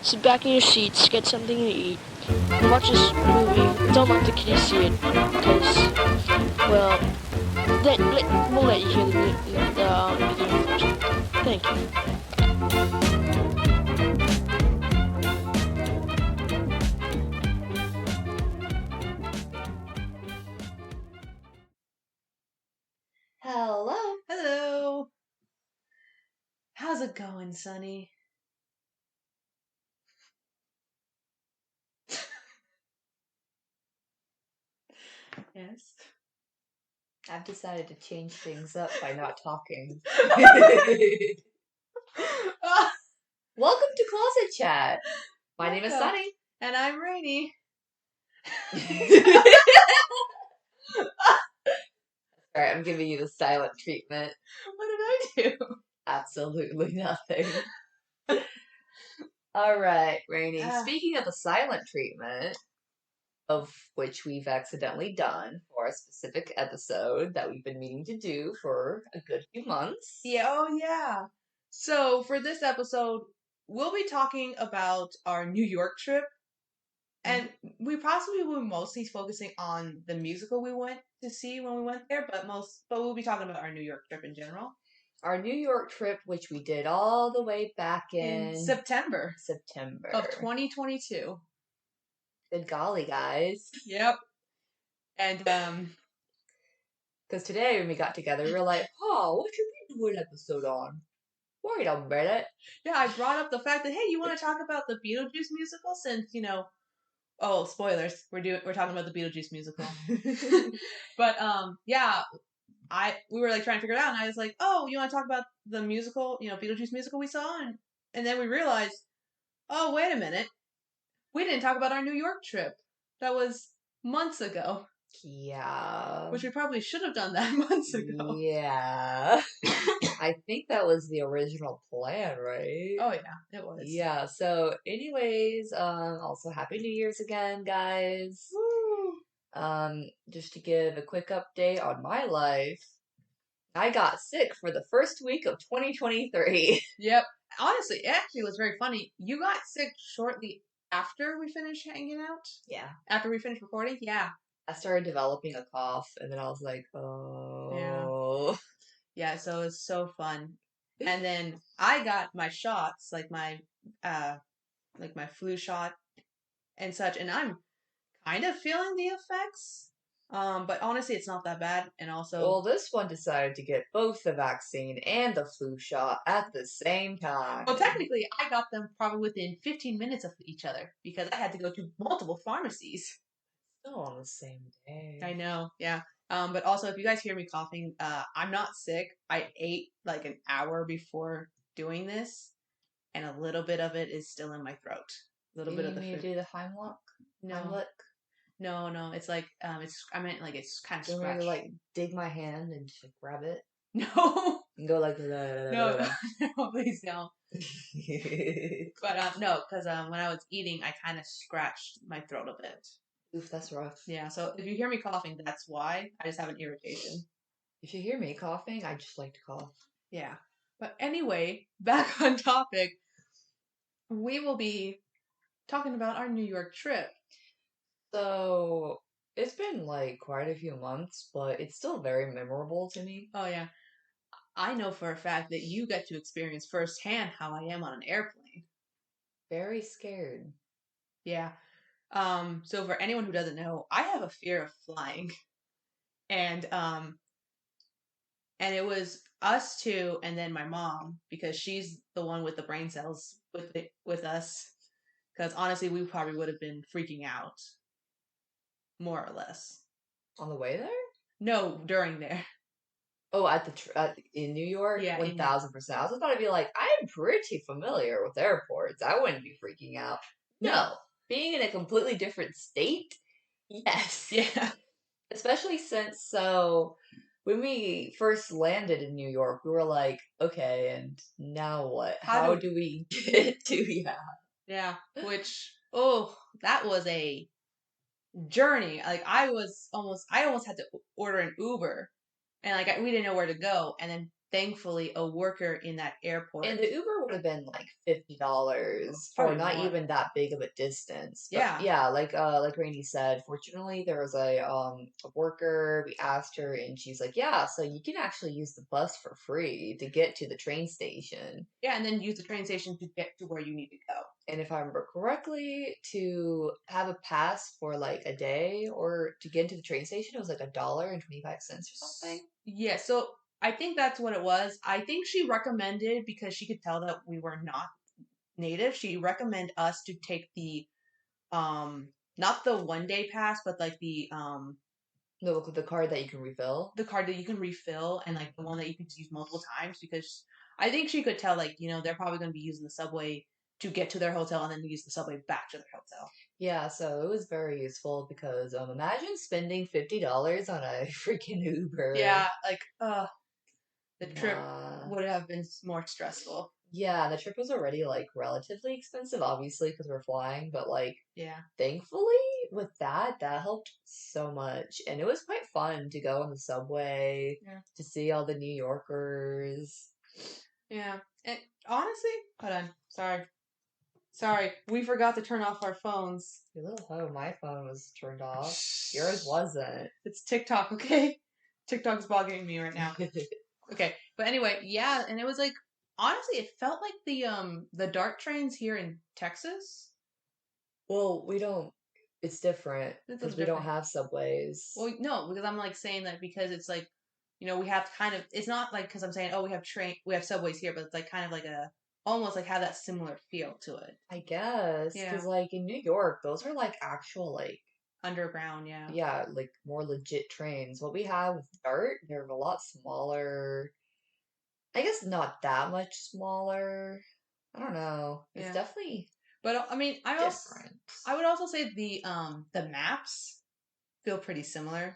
sit back in your seats, get something to eat, and watch this movie. Don't let the kiddies see it, because, well, we'll let you hear the beginning first. Thank you. Hello. Hello. How's it going, Sonny? Yes. I've decided to change things up by not talking. Welcome to Closet Chat. My name is Welcome. Sunny. And I'm Rainy. Alright, I'm giving you the silent treatment. What did I do? Absolutely nothing. Alright, Rainy. Speaking of the silent treatment, of which we've accidentally done for a specific episode that we've been meaning to do for a good few months. Yeah, oh yeah. So for this episode, we'll be talking about our New York trip. And we possibly will mostly focusing on the musical we went to see when we went there, but we'll be talking about our New York trip in general. Our New York trip, which we did all the way back in September of 2022. Good golly, guys. Yep. And because today when we got together, we were like, "Oh, what should we do an episode on?" Wait a minute. Yeah, I brought up the fact that, hey, you want to talk about the Beetlejuice musical since, oh, spoilers. We're talking about the Beetlejuice musical. But yeah, we were like trying to figure it out, and I was like, "Oh, you want to talk about the musical, Beetlejuice musical we saw?" And then we realized, "Oh, wait a minute. We didn't talk about our New York trip. That was months ago." Yeah. Which we probably should have done that months ago. Yeah. I think that was the original plan, right? Oh yeah, it was. Yeah, so anyways, also Happy New Year's again, guys. Woo! Just to give a quick update on my life, I got sick for the first week of 2023. Yep. Honestly, it actually was very funny. You got sick shortly after we finished hanging out? Yeah. After we finished recording? Yeah. I started developing a cough, and then I was like, oh. Yeah, so it was so fun. And then I got my shots, like my flu shot and such, and I'm kind of feeling the effects. But honestly, it's not that bad. And also, well, this one decided to get both the vaccine and the flu shot at the same time. Well, technically, I got them probably within 15 minutes of each other because I had to go to multiple pharmacies. Still on the same day. I know, yeah. But also, if you guys hear me coughing, I'm not sick. I ate like an hour before doing this, and a little bit of it is still in my throat. A little bit of the food. You do the Heimlich? No. Heimlich? No. It's like I meant like it's kind of scratched. scratched. You like dig my hand and just grab it? No. And go like no, please don't. But no, because when I was eating, I kind of scratched my throat a bit. Oof, that's rough. Yeah, so if you hear me coughing, that's why. I just have an irritation. If you hear me coughing, I just like to cough. Yeah. But anyway, back on topic. We will be talking about our New York trip. So, it's been like quite a few months, but it's still very memorable to me. Oh, yeah. I know for a fact that you get to experience firsthand how I am on an airplane. Very scared. Yeah. So for anyone who doesn't know, I have a fear of flying. And it was us two and then my mom, because she's the one with the brain cells with us. Because honestly, we probably would have been freaking out. More or less. On the way there? No, during there. Oh, in New York? Yeah, 1,000%. I was about to be like, I'm pretty familiar with airports. I wouldn't be freaking out. No. Being in a completely different state? Yes. Yeah. Especially since, when we first landed in New York, we were like, okay, and now what? How do we get to yeah? Yeah, which, that was a journey. Like, I almost had to order an Uber, and like we didn't know where to go, and then thankfully a worker in that airport. And the Uber would have been like $50 for Probably not more. even that big of a distance. But Yeah. yeah, like Rainey said, fortunately there was a worker. We asked her and she's like, yeah, so you can actually use the bus for free to get to the train station. Yeah, and then use the train station to get to where you need to go. And if I remember correctly, to have a pass for like a day or to get into the train station, it was like $1.25 or something. Yeah, so I think that's what it was. I think she recommended, because she could tell that we were not native, she recommended us to take the not the 1 day pass, but like The card that you can refill. the card that you can refill, and like the one that you can use multiple times, because I think she could tell, like, they're probably going to be using the subway to get to their hotel and then use the subway back to their hotel. Yeah, so it was very useful because imagine spending $50 on a freaking Uber. Yeah, like the trip Nah. would have been more stressful. Yeah, the trip was already like relatively expensive, obviously, because we're flying, but like Yeah. thankfully with that helped so much. And it was quite fun to go on the subway, Yeah. to see all the New Yorkers. Yeah. And honestly, hold on. Sorry. We forgot to turn off our phones. Your little hoe, my phone was turned off. Yours wasn't. It's TikTok, okay? TikTok's bugging me right now. Okay. But anyway, yeah, and it was like, honestly, it felt like the DART trains here in Texas. Well, we don't. It's different It's because we don't different. have subways. Well, no, because I'm like saying that because it's like, we have to kind of, it's not like, because I'm saying, oh, we have subways here, but it's like kind of like almost like have that similar feel to it. I guess Yeah. because like in New York, those are like actual like Underground, yeah. like more legit trains. What we have with DART, they're a lot smaller. I guess not that much smaller. I don't know. It's Yeah. definitely But I mean, different. I would also say the maps feel pretty similar,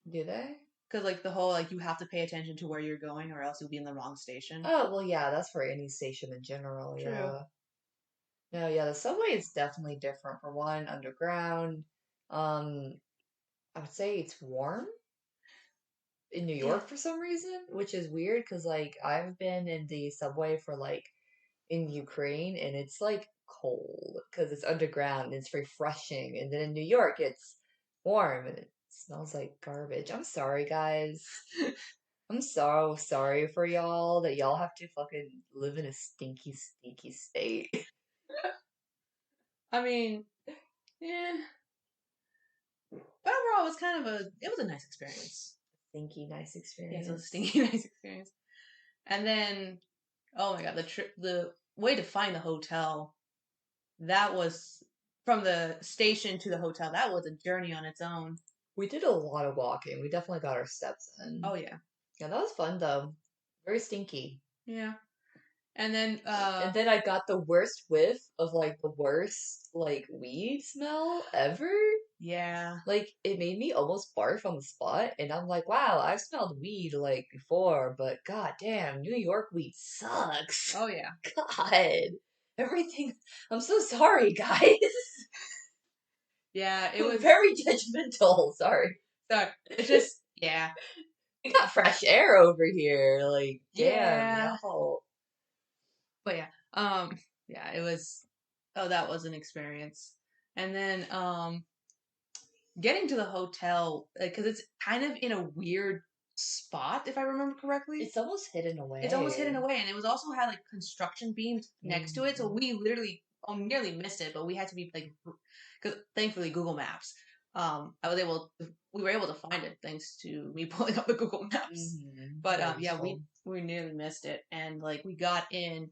Do they? because like the whole, like, you have to pay attention to where you're going or else you'll be in the wrong station. Oh, well, yeah, that's for any station in general, True. yeah. No, yeah, the subway is definitely different. For one, underground. I would say it's warm in New Yeah. York for some reason, which is weird because like I've been in the subway for like in Ukraine and it's like cold because it's underground and it's refreshing. And then in New York, it's warm and it smells like garbage. I'm sorry, guys. I'm so sorry for y'all that y'all have to fucking live in a stinky, stinky state. I mean, yeah. But overall, it was a nice experience. Stinky, nice experience. Yeah, it's a stinky nice experience. And then, oh my god, the way to find the hotel, that was from the station to the hotel. That was a journey on its own. We did a lot of walking. We definitely got our steps in. Oh yeah. Yeah, that was fun though. Very stinky. Yeah. And then I got the worst whiff of like the worst like weed smell ever. Yeah. Like it made me almost barf on the spot and I'm like, wow, I've smelled weed like before, but god damn, New York weed sucks. Oh yeah. God. Everything I'm so sorry, guys. Yeah, it was very judgmental, sorry. it's just yeah. We got fresh air over here. Like, damn, no. But yeah, it was, that was an experience. And then getting to the hotel, because it's kind of in a weird spot, if I remember correctly. It's almost hidden away. And it was also had like construction beams next to it, so we literally nearly missed it, but we had to be like, because thankfully Google Maps, we were able to find it thanks to me pulling up the Google Maps. But yeah, we nearly missed it, and like we got in,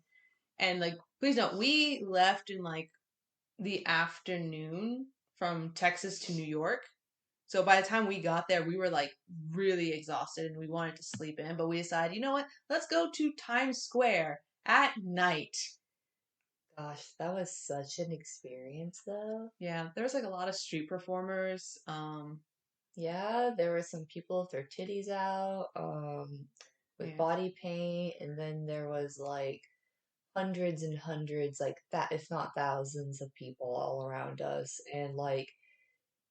and like, please note, we left in like the afternoon from Texas to New York. So by the time we got there, we were like really exhausted and we wanted to sleep in, but we decided, you know what? Let's go to Times Square at night. Gosh, that was such an experience though. Yeah, there was like a lot of street performers. Yeah, there were some people with their titties out, with body paint, and then there was like hundreds and hundreds, like that, if not thousands of people all around us. And like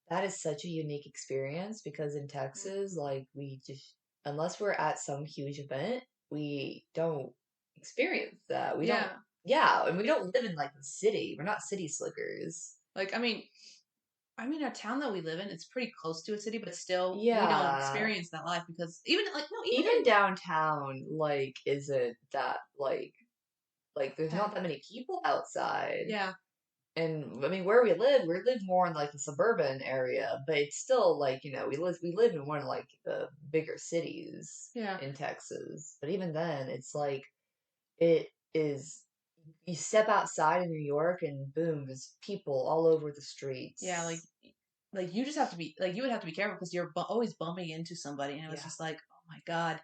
that is such a unique experience because in Texas, like we just, unless we're at some huge event, we don't experience that. We don't. Yeah. Yeah, and we don't live in like the city. We're not city slickers. Like, I mean, a town that we live in, it's pretty close to a city, but still, we don't Yeah. experience that life because even like no, Even downtown, like, isn't that like there's not that many people outside. Yeah. And I mean, where we live more in like the suburban area, but it's still like, we live in one of like the bigger cities Yeah. in Texas. But even then, it's like it is you step outside in New York and boom, there's people all over the streets. Yeah, like you just have to be like you would have to be careful because you're always bumping into somebody, and it was Yeah. just like, oh my god,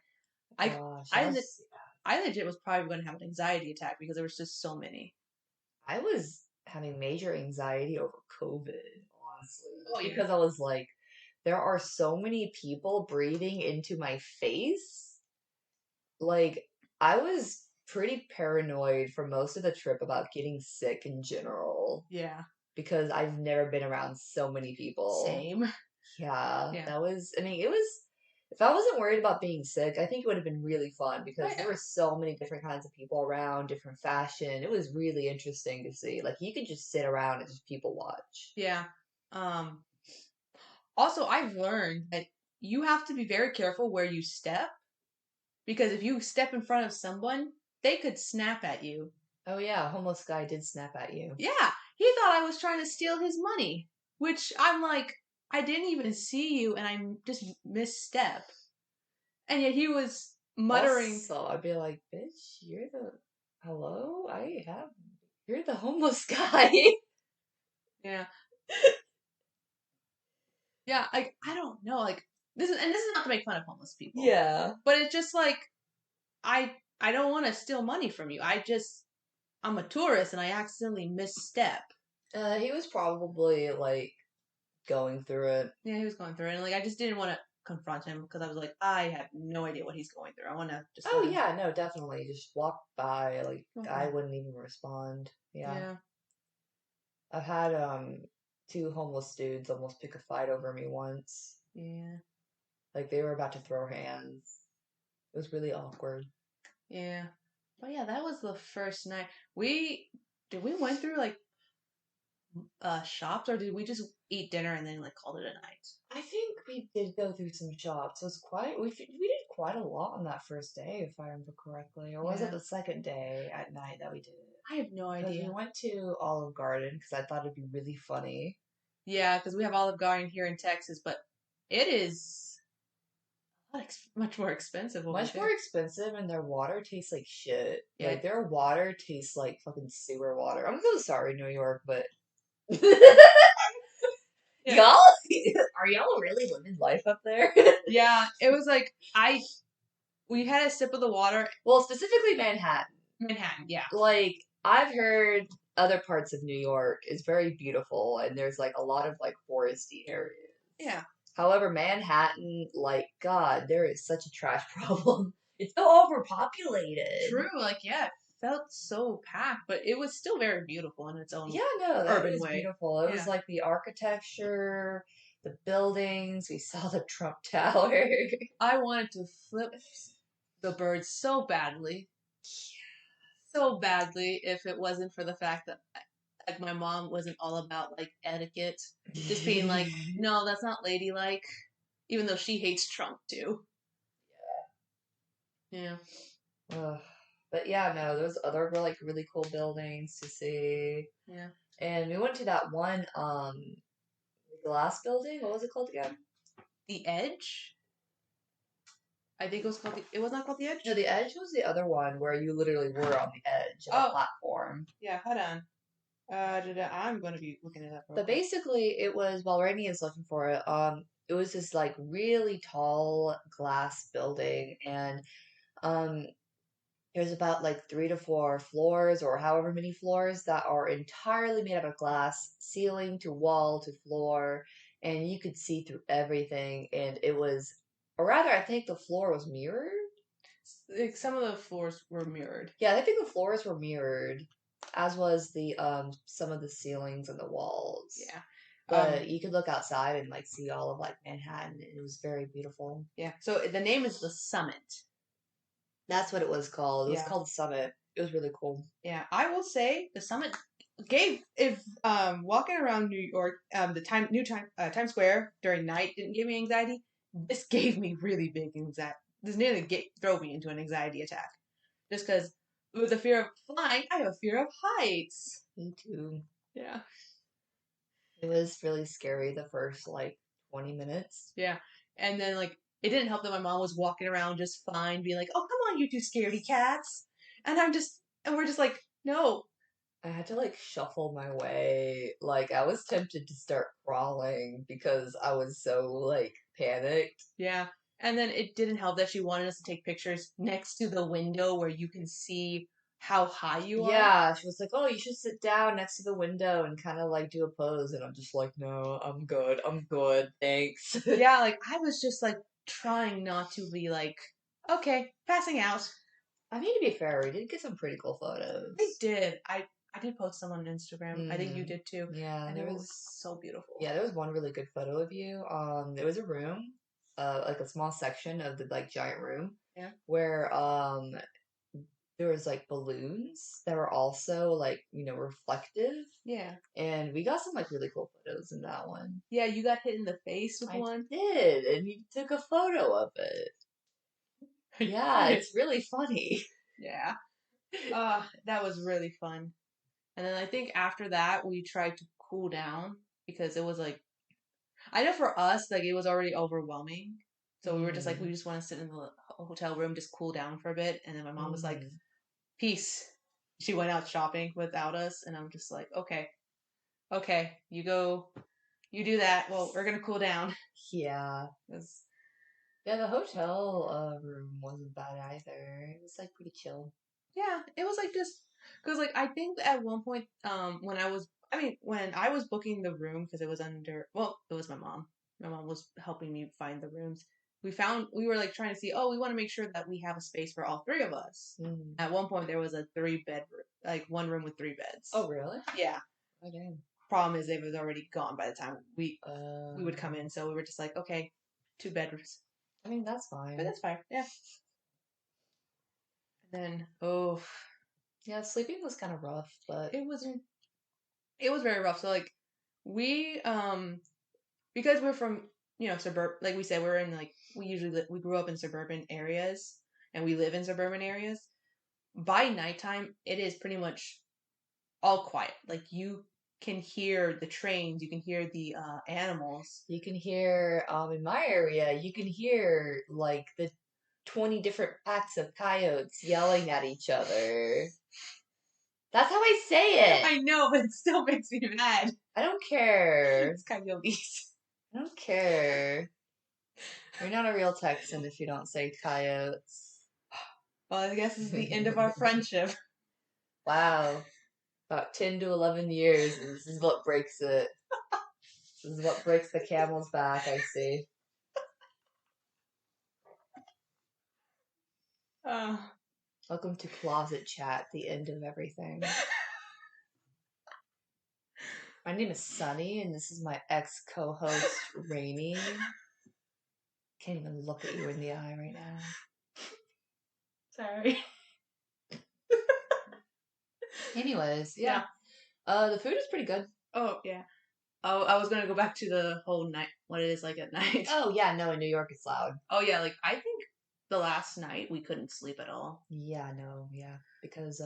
Gosh, I legit was probably going to have an anxiety attack because there was just so many. I was having major anxiety over COVID, honestly. Oh, yeah. Because I was like, there are so many people breathing into my face. Like, I was pretty paranoid for most of the trip about getting sick in general. Yeah. Because I've never been around so many people. Same. Yeah, Yeah. that was, I mean, it was, if I wasn't worried about being sick, I think it would have been really fun because yeah. there were so many different kinds of people around, different fashion. It was really interesting to see. Like, you could just sit around and just people watch. Yeah. Also, I've learned that you have to be very careful where you step because if you step in front of someone, they could snap at you. Oh, yeah, a homeless guy did snap at you. Yeah, he thought I was trying to steal his money, which I'm like, I didn't even see you and I just misstep. And yet he was muttering. So I'd be like, bitch, hello? You're the homeless guy. Yeah. Yeah, like, I don't know, like, this is not to make fun of homeless people. Yeah. But it's just like, I don't want to steal money from you. I'm a tourist and I accidentally misstep. He was probably, like, going through it. Yeah, he was going through it. And, like, I just didn't want to confront him because I was like, I have no idea what he's going through. I want to just. Oh, yeah, no, definitely. Just walk by. Like, Okay. I wouldn't even respond. Yeah. I've had, 2 homeless dudes almost pick a fight over me once. Yeah. Like, they were about to throw hands. It was really awkward. Yeah. But yeah, that was the first night. We went through like shops or did we just eat dinner and then like called it a night? I think we did go through some shops. It was we did quite a lot on that first day, if I remember correctly. Or was it the second day at night that we did it? I have no idea. Because we went to Olive Garden because I thought it'd be really funny. Yeah, because we have Olive Garden here in Texas, but it is much more expensive over Much there. more expensive, and their water tastes like shit. Yeah. Like, their water tastes like fucking sewer water. I'm so sorry, New York, but... Yeah. Are y'all really living life up there? Yeah, it was like, we had a sip of the water. Well, specifically Manhattan. Manhattan, yeah. Like, I've heard other parts of New York is very beautiful, and there's, like, a lot of, like, foresty areas. Yeah. However, Manhattan, like, God, there is such a trash problem. It's so overpopulated. True, like, yeah, it felt so packed, but it was still very beautiful in its own that urban was way. Beautiful. It was like the architecture, the buildings. We saw the Trump Tower. I wanted to flip the birds so badly. So badly if it wasn't for the fact that like my mom wasn't all about like etiquette. Just being like, no, that's not ladylike. Even though she hates Trump too. Yeah. But yeah, no, there's other like really cool buildings to see. Yeah. And we went to that one glass building. What was it called again? The Edge? I think it was called it was not called the Edge? No, the Edge was the other one where you literally were on the edge of a platform. Yeah, hold on. I'm going to be looking it up. But basically, it was while Rainy is looking for it. It was this like really tall glass building, and there's about like 3 to 4 floors or however many floors that are entirely made out of glass, ceiling to wall to floor, and you could see through everything. And it was, or rather, I think the floor was mirrored. Like some of the floors were mirrored. Yeah, I think the floors were mirrored, as was the some of the ceilings and the walls. Yeah. But you could look outside and like see all of like Manhattan, and it was very beautiful. Yeah. So the name is The Summit. That's what it was called. It was Yeah. called Summit. It was really cool. Yeah, I will say the summit gave if walking around New York Times Square during night didn't give me anxiety. This gave me really big anxiety. This nearly drove me into an anxiety attack, just because with the fear of flying, I have a fear of heights. Me too. Yeah, It was really scary the first like 20 minutes. yeah, and then like it didn't help that my mom was walking around just fine, being like, "Oh, come on, you two scaredy cats," and we're just like, "No." I had to like shuffle my way. Like I was tempted to start crawling because I was so like panicked. Yeah. And then it didn't help that she wanted us to take pictures next to the window where you can see how high you are. Yeah, she was like, "Oh, you should sit down next to the window and kind of like do a pose." And I'm just like, "No, I'm good. I'm good. Thanks." Yeah, like I was just like trying not to be like, okay, passing out. I mean, to be fair, we did get some pretty cool photos. I did. I did post some on Instagram. I think you Mm, did too. yeah, And there it was was so beautiful. yeah, there was one really good photo of you. There was a room, like a small section of the like giant room, Yeah. where there was like balloons that were also like reflective, Yeah. and we got some like really cool photos in that one. Yeah, you got hit in the face with I one. did, and you took a photo of it. Yeah, it's really funny. Yeah. That was really fun. And then I think after that we tried to cool down because it was like I know for us like it was already overwhelming. So we were just like we Mm, just want to sit in the hotel room, just cool down for a bit. And then my mom was like, mm. "Peace." She went out shopping without us, and I'm just like, "Okay, okay, you go, you do that. Well, we're gonna cool down." Yeah. 'Cause- Yeah, the hotel room wasn't bad either. It was like pretty chill. yeah, it was like just because like I think at one point when I was booking the room because it was under it was my mom. My mom was helping me find the rooms. We were like trying to see, oh, we want to make sure that we have a space for all three of us. Mm. At one point there was a 3 bed like one room with 3 beds. Oh, really? Yeah. Oh, damn. Problem is it was already gone by the time we would come Um, in, so we were just like, okay, 2 bedrooms. I mean, that's But fine. that's fine. Yeah. And then Yeah, sleeping was kind of rough, but it was it was very rough. So like we because we're from suburb like we said we're in like we grew up in suburban areas and we live in suburban areas. By nighttime, it is pretty much all quiet. Like you can hear the trains, you can hear the animals. you can hear, in my area, you can hear like the 20 different packs of coyotes yelling at each other. That's how I say it. I know, but it still makes me mad. I don't care. It's coyotes. I don't care. You're not a real Texan if you don't say coyotes. Well, I guess this is the end of our friendship. Wow. About 10 to 11 years, and this is what breaks it. This is what breaks the camel's back, I see. Uh, Welcome to Closet Chat, the end of everything. My name is Sunny, and this is my ex-co-host, Rainy. Can't even look at you in the eye right now. sorry. Anyways, yeah. The food is pretty good. Oh, yeah. Oh, I was gonna go back to the whole night, what it is like at night. Oh, yeah, no, in New York it's loud. Oh, yeah, like, I think the last night we couldn't sleep at all. Yeah, no, yeah. Because,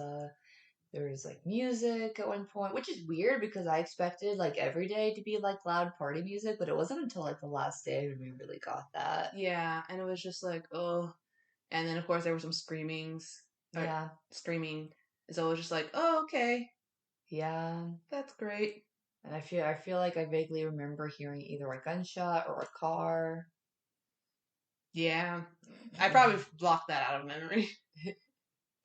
there was like music at one point, which is weird because I expected like every day to be like loud party music, but it wasn't until like the last day when we really got that. Yeah, and it was just like, oh. And then, of course, there were some Yeah. screaming. So it was just like, oh, okay, Yeah. that's great. And I feel like I vaguely remember hearing either a gunshot or a car. Yeah. I probably blocked that out of memory.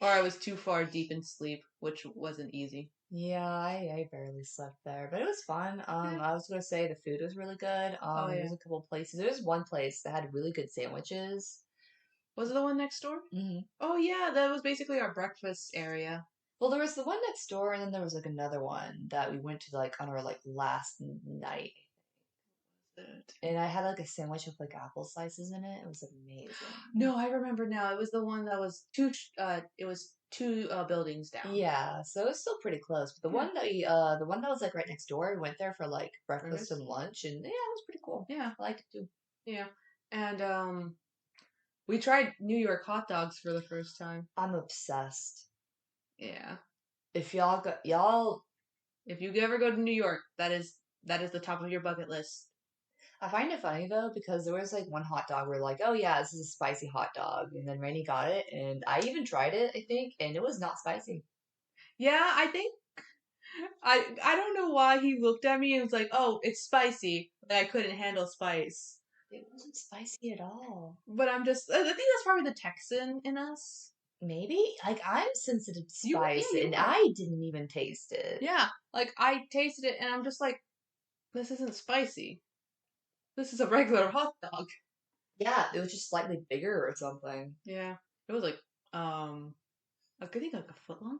Or I was too far deep in sleep, which wasn't easy. Yeah, I barely slept there, but it was fun. Yeah. I was gonna say the food was really good. Oh, yeah. There's a couple places. There was one place that had really good sandwiches. Was it the one next door? Mm-hmm. Oh, yeah, that was basically our breakfast area. Well, there was the one next door, and then there was like another one that we went to like on our like last night. it? And I had like a sandwich with like apple slices in it. It was amazing. No, I remember now. It was the one that was two buildings down. Yeah, so it's still pretty close. But the one that was like right next door, we went there for like breakfast and lunch, and yeah, it was pretty cool. Yeah, I liked it too. yeah. And we tried New York hot dogs for the first time. I'm obsessed. Yeah. If y'all, If you ever go to New York, that is the top of your bucket list. I find it funny though because there was like one hot dog where like, oh yeah, this is a spicy hot dog, and then Rainy got it, and I even tried it, I think, and it was not spicy. Yeah, I think I don't know why he looked at me and was like, "Oh, it's spicy," but I couldn't handle spice. It wasn't spicy at all. But I think that's probably the Texan in us. Maybe like I'm sensitive to spice, you and are. I didn't even taste it. Yeah, like I tasted it and I'm just like, this isn't spicy. This is a regular hot dog. Yeah, it was just slightly bigger or something. Yeah, it was like I think like a foot long.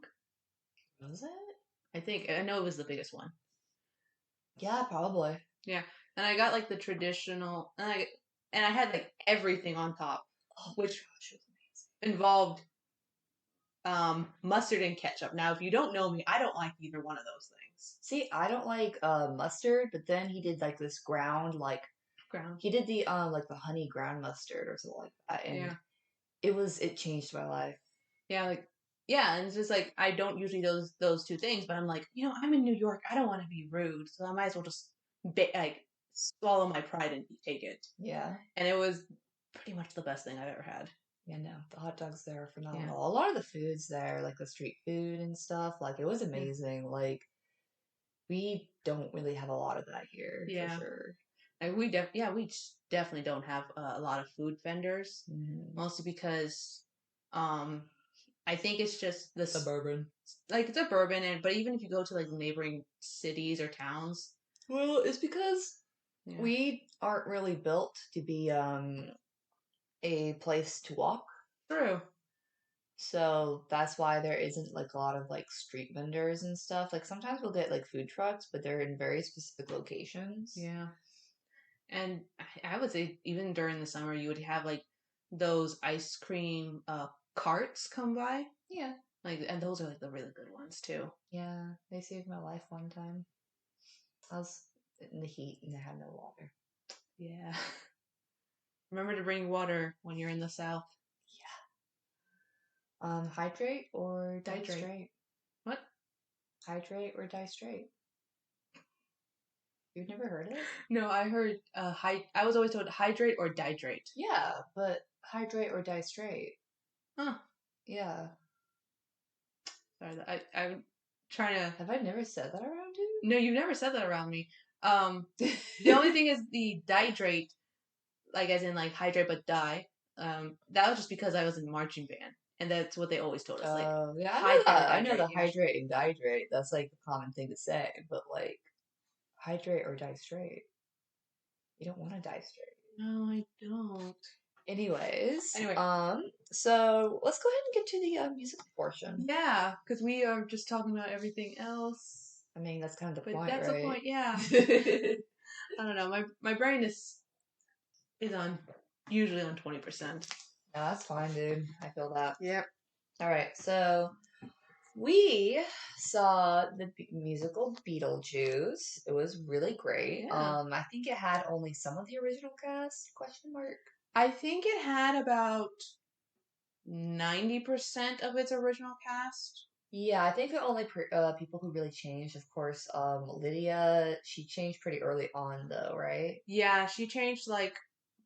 Was it? I know it was the biggest one. Yeah, probably. Yeah, and I got like the traditional, and I had like everything on top, which Gosh, it was amazing. involved mustard and ketchup. Now, if you don't know me, I don't like either one of those things. See, I don't like mustard, but then he did like this ground Ground. he did the like the honey ground mustard or something like that, and Yeah. it changed my life. Yeah, and it's just like I don't usually those two things, but I'm like, I'm in New York. I don't want to be rude, so I might as well just swallow my pride and take it. Yeah. And it was pretty much the best thing I've ever had. Yeah, no, the hot dogs there are phenomenal. Yeah. A lot of the foods there, like the street food and stuff, like it was amazing. Like we don't really have a lot of that here, Yeah. for sure. Like we definitely don't have a lot of food vendors, mostly because, I think it's just the Suburban. Like it's suburban, but even if you go to like neighboring cities or towns, Well, it's because we aren't really built to be a place to walk. True. So that's why there isn't like a lot of like street vendors and stuff. Like sometimes we'll get like food trucks, but they're in very specific locations. Yeah. And I would say even during the summer, you would have like those ice cream carts come by. Yeah. And those are like the really good ones too. Yeah, they saved my life one time. I was in the heat and I had no water. Yeah. Remember to bring water when you're in the South. Yeah. Hydrate or die Hydrate. straight? What? Hydrate or die straight? You've never heard it? No, I heard I was always told hydrate or dihydrate. Yeah, but hydrate or die straight. Huh. Yeah. Sorry, I'm trying to. Have I never said that around you? No, you've never said that around me. The only thing is the dihydrate, like as in like hydrate but die. That was just because I was in marching band, and that's what they always told us. Oh, yeah, I know the hydrate and dihydrate. That's like the common thing to say, but like hydrate or die straight. You don't want to die straight. No, I don't. Anyway, Anyway. So let's go ahead and get to the music portion. Yeah, because we are just talking about everything else. I mean, that's kind of the point, that's right? the point, yeah. I don't know. My brain is usually on 20%. No, that's fine, dude. I feel that. Yep. All right, so we saw the musical Beetlejuice. It was really great. Yeah. I think it had only some of the original cast? ? I think it had about 90% of its original cast. Yeah, I think the only people who really changed, of course, Lydia. She changed pretty early on, though, right? Yeah, she changed like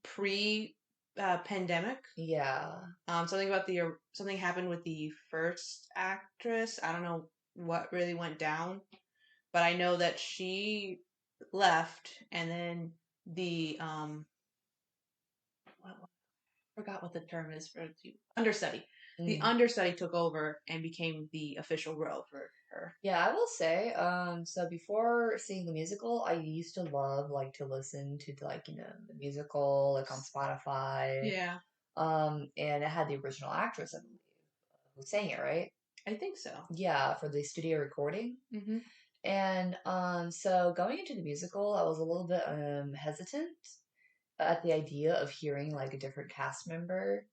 pre-pandemic. Yeah. Something happened with the first actress. I don't know what really went down, but I know that she left, and then the I forgot what the term is for the understudy. The understudy took over and became the official role for her. Yeah, I will say, so before seeing the musical, I used to love to listen to the musical on Spotify. Yeah. And it had the original actress, I believe, who sang it, right? I think so. Yeah, for the studio recording. Mm-hmm. And so going into the musical, I was a little bit hesitant at the idea of hearing like a different cast member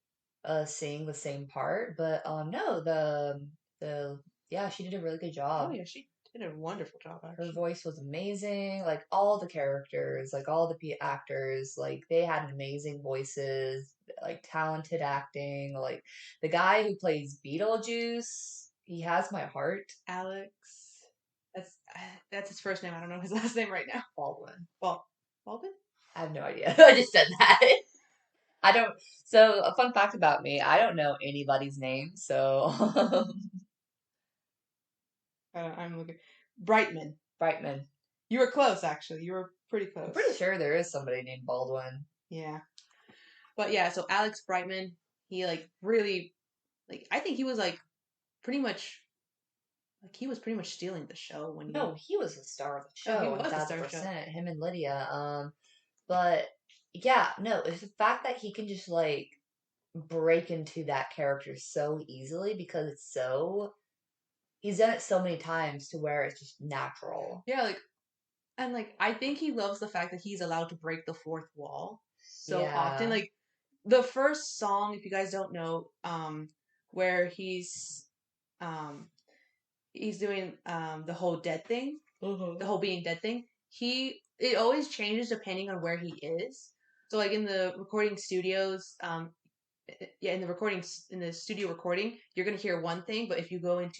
sing the same part, but no, the yeah, she did a really good Oh job. yeah, she did a wonderful job Her actually. voice was amazing. Like all the characters, like all the actors, like they had amazing voices, like talented acting. Like the guy who plays Beetlejuice, he has my heart. Alex, that's his first name. I don't know his last name right now. Baldwin. Well, Baldwin. I have no idea. I just said that. I don't. So a fun fact about me, I don't know anybody's name. So I'm looking. Brightman. Brightman. You were close, actually. You were pretty I'm close. pretty sure there is somebody named Baldwin. Yeah. But yeah, so Alex Brightman, he like really like I think he was like pretty much like he was pretty much stealing the show when he No, he was the star of the Oh, he show, was the star of the show. 1000%. Him and Lydia. But yeah, no, it's the fact that he can just like break into that character so easily because it's so he's done it so many times to where it's just natural. Yeah, like and like I think he loves the fact that he's allowed to break the fourth wall so often. Yeah. Like the first song, if you guys don't know, where um he's doing the whole dead thing, the whole being dead thing. It always changes depending on where he is. So like in the recording studios, yeah, in the studio recording, you're gonna hear one thing, but if you go in,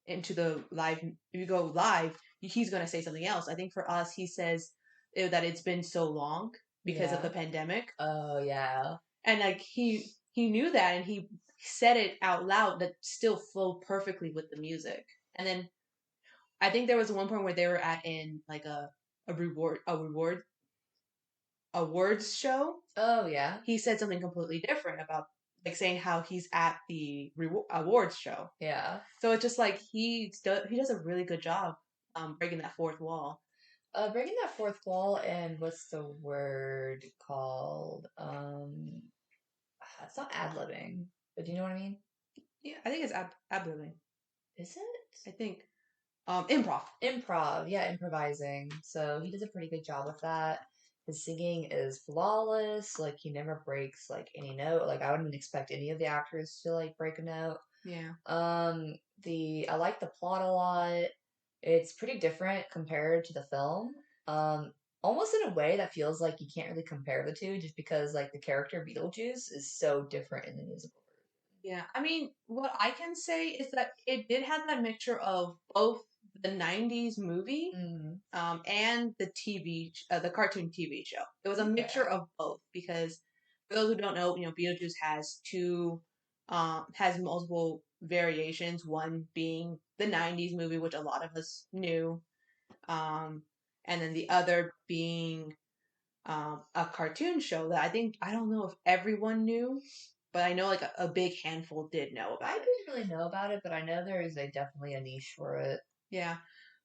into the live, if you go live, he's gonna say something else. I think for us, he says that it's been so long because of Yeah. the pandemic, Oh yeah. and like he knew that, and he said it out loud that still flowed perfectly with the music. And then I think there was one point where they were at in like a awards show. Oh yeah. He said something completely different about like saying how he's at the awards show. Yeah. So it's just like he does a really good job breaking that fourth wall. Breaking that fourth wall and what's the word called? It's not ad-libbing, but do you know what I mean? Yeah, I think it's ab-libbing. Is it? I think improv. Improv, yeah, improvising. So he does a pretty good job with that. His singing is flawless. Like he never breaks like any note. Like I wouldn't expect any of the actors to like break a note. Yeah. I like the plot a lot. It's pretty different compared to the film. Almost in a way that feels like you can't really compare the two just because like the character Beetlejuice is so different in the musical. Yeah, I mean, what I can say is that it did have that mixture of both the '90s movie, Mm-hmm. and the cartoon TV show. It was a mixture of both because for those who don't know, Beetlejuice has multiple variations. One being the '90s movie, which a lot of us knew, um, and then the other being a cartoon show that I don't know if everyone knew, but I know like a big handful did know I about it. didn't really know about it, but I know there is definitely a niche for it. Yeah,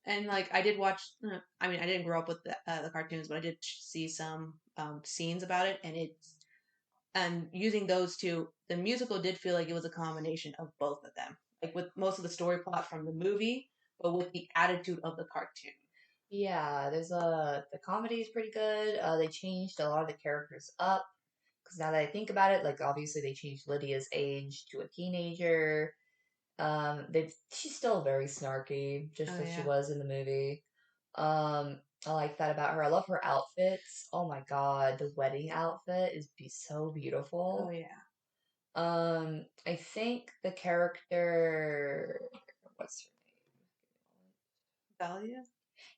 and like I did watch. I mean, I didn't grow up with the cartoons, but I did see some scenes about it, and using those two, the musical did feel like it was a combination of both of them, like with most of the story plot from the movie, but with the attitude of the cartoon. Yeah, the comedy is pretty good. They changed a lot of the characters up because now that I think about it, like obviously they changed Lydia's age to a teenager. She's still very snarky, just Oh as she yeah. was in the movie. I like that about her. I love her outfits. Oh my God, the wedding outfit is so beautiful. Oh yeah. I think the character, what's Dahlia.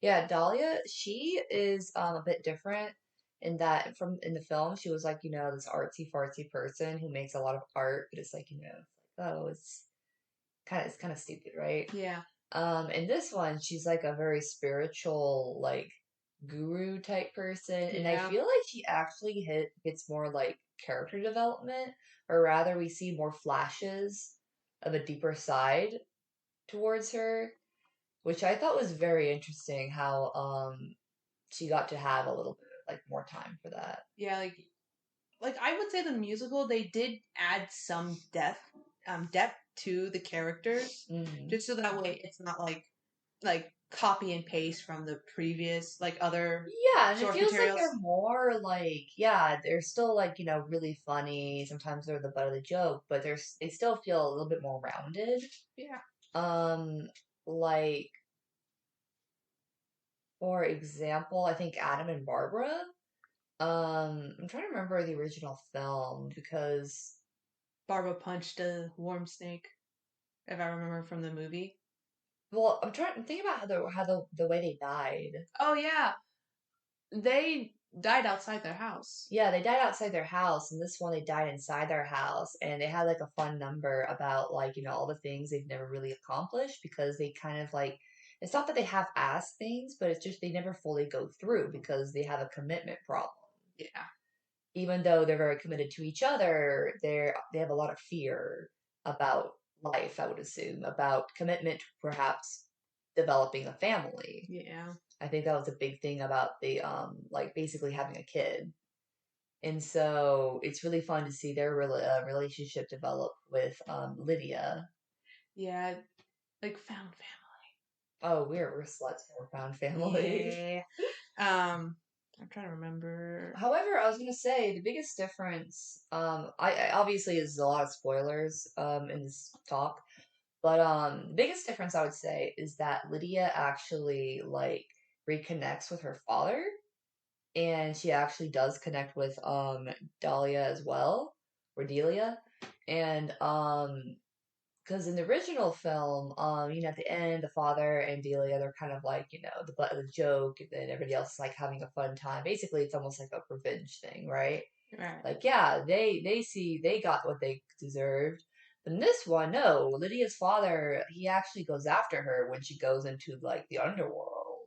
Yeah, Dahlia, she is a bit different in that from in the film she was like, this artsy fartsy person who makes a lot of art, but it's like, oh, it's kind of stupid, right? Yeah. In this one, she's like a very spiritual, like guru type person, and I Yeah. feel like she actually gets more like character development, or rather we see more flashes of a deeper side towards her, which I thought was very interesting how she got to have a little bit like more time for that. Yeah, like I would say the musical they did add some depth to the characters, Hmm. just so that way it's not like like copy and paste from the previous like other Yeah, and it source feels like materials. they're more like, yeah, they're still like, really funny. Sometimes they're the butt of the joke, but they still feel a little bit more rounded. Yeah. Um, like, for example, I think Adam and Barbara. I'm trying to remember the original film because, Barbara punched a warm snake, if I remember from the movie. well, I'm trying to think about how the way they died. Oh yeah, they died outside their house. Yeah, they died outside their house, and this one they died inside their house, and they had like a fun number about like, all the things they've never really accomplished because they kind of like it's not that they half-ass things, but it's just they never fully go through because they have a commitment problem. Yeah. Even though they're very committed to each other, they have a lot of fear about life, I would assume, about commitment to perhaps developing a family. Yeah. I think that was a big thing about the like basically having a kid. And so it's really fun to see their relationship develop with Lydia. Yeah. Like found family. Oh, we're sluts for found family. Yeah. I'm trying to remember. However, I was gonna say the biggest difference, I obviously is a lot of spoilers in this talk, but the biggest difference I would say is that Lydia actually like reconnects with her father, and she actually does connect with Dahlia as well, or Delia, and because in the original film, at the end, the father and Delia, they're kind of like, the butt of the joke, and then everybody else is like having a fun time. Basically, it's almost like a revenge thing, right? Right. Like, yeah, they got what they deserved. But in this one, no, Lydia's father, he actually goes after her when she goes into like the underworld.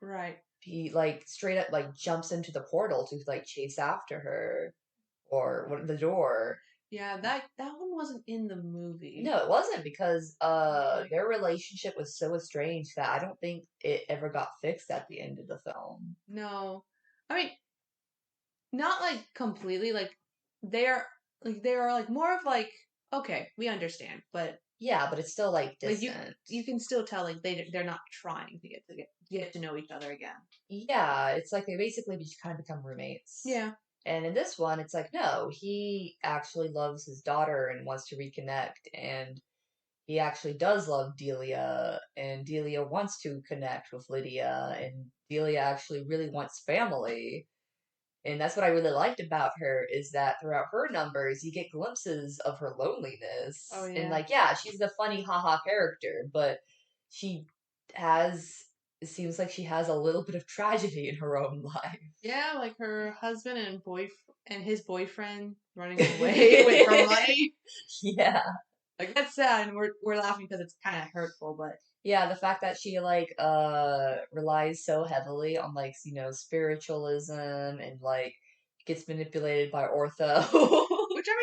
Right. He like straight up like jumps into the portal to like chase after her or the door. Yeah, that one wasn't in the movie. No, it wasn't because their relationship was so estranged that I don't think it ever got fixed at the end of the film. No. I mean, not like completely they are like more of like okay, we understand, but Yeah, but it's still like like distant. you can still tell like they're not trying to get to know each other again. Yeah, it's like they basically just kind of become roommates. Yeah. And in this one, it's like, no, he actually loves his daughter and wants to reconnect, and he actually does love Delia, and Delia wants to connect with Lydia, and Delia actually really wants family. And that's what I really liked about her is that throughout her numbers, you get glimpses of her loneliness. Oh And yeah. like, yeah, she's the funny haha character, but she has it seems like she has a little bit of tragedy in her own life. Yeah, like her husband and his boyfriend running away with her money. Yeah. Like that's sad, and we're laughing because it's kind of hurtful, but Yeah, the fact that she like relies so heavily on like, spiritualism and like gets manipulated by ortho. which I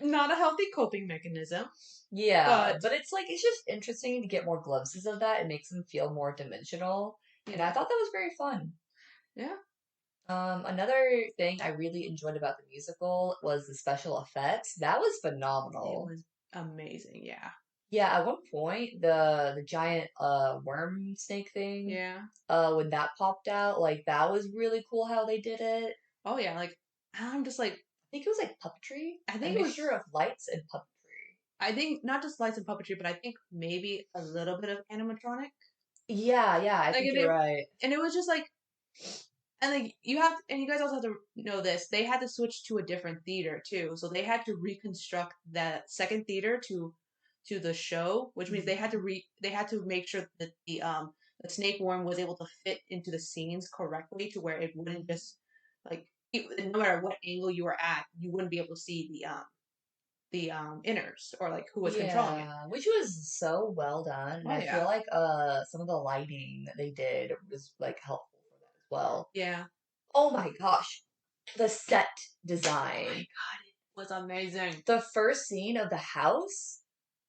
mean, not a healthy coping mechanism, Yeah, but but it's just interesting to get more glimpses of that. It makes them feel more dimensional, and I yeah, thought that was very fun. yeah, Another thing I really enjoyed about the musical was the special effects. That was it phenomenal. was amazing. Yeah, Yeah, at one point the giant worm snake thing, yeah. when that popped out, like that was really cool how they did it. Oh yeah, like I'm just like I think it was like puppetry, I a think it was mixture of lights and puppetry. I think not just lights and puppetry, but I think maybe a little bit of animatronic. Yeah, I Like think and you're right. it was just like and like you guys also have to know this. They had to switch to a different theater too, so they had to reconstruct that second theater to the show, which means they had to make sure that the snake worm was able to fit into the scenes correctly to where it wouldn't just like no matter what angle you were at, you wouldn't be able to see the inners or like who was controlling it. Yeah, which was so well done, and Oh I feel yeah, like some of the lighting that they did was like helpful for that as well. yeah. Oh my gosh, the set Oh my design. god, it was amazing. The first scene of the house,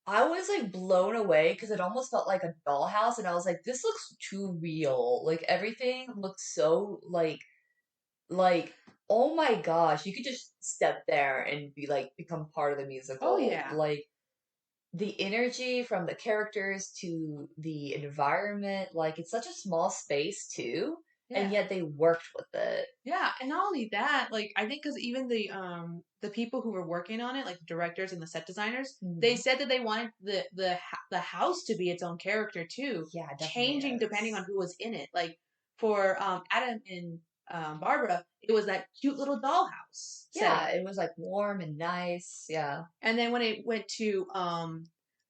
I was like blown away because it almost felt like a dollhouse, and I was like, this looks too real. Like everything looks so like oh my gosh, you could just step there and be like become part of the Oh musical. yeah. Like the energy from the characters to the environment, like it's such a small space too, and Yeah. yet they worked with it. Yeah, and not only that, like I think because even the people who were working on it, like the directors and the set designers, they Mhm. said that they wanted the house to be its own character too, Yeah, it definitely changing depending is. on who was in it. Like for Adam and Barbara, it was that cute little dollhouse Yeah, setting, it was like warm and nice. Yeah. and then when it went to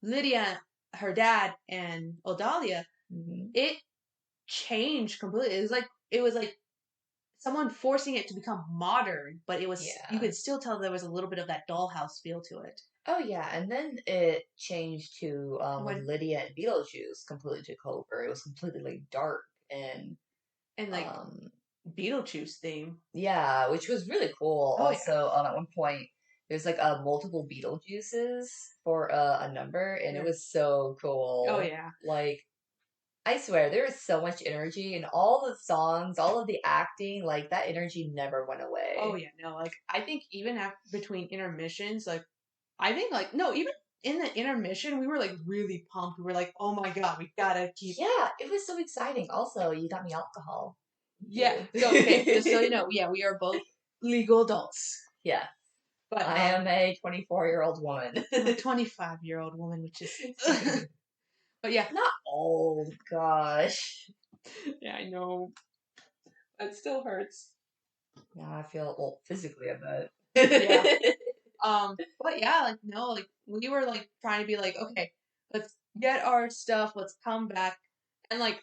Lydia, her dad, and Odalia, Hmm. it changed completely. It was like someone forcing it to become modern, but you Yeah. could still tell there was a little bit of that dollhouse feel to it. Oh yeah, and then it changed to when When Lydia and Beetlejuice completely took over. It was completely like dark and and like um Beetlejuice theme. yeah, which was really cool. Oh yeah. Also, at one point there's like multiple Beetlejuices for a number, and it Yeah. was so Oh cool. yeah. Like I swear, there was so much energy in all the songs, all of the acting. Like that energy never went Oh away. yeah. No, like I think even after between intermissions, like I think like no, even in the intermission, we were like really pumped. We were like, oh my god, we gotta keep. Yeah, it was so exciting. Also, you got me alcohol Yeah. too. So okay, just so you know, yeah, we are both legal adults, Yeah, but I am a 24-year-old woman. I'm a 25-year-old woman, which is. But yeah, Not old, gosh. yeah, I know. That still hurts. Now I feel old physically, I Yeah. bet. But yeah, like no, like we were like trying to be like, okay, let's get our stuff, let's come back, and like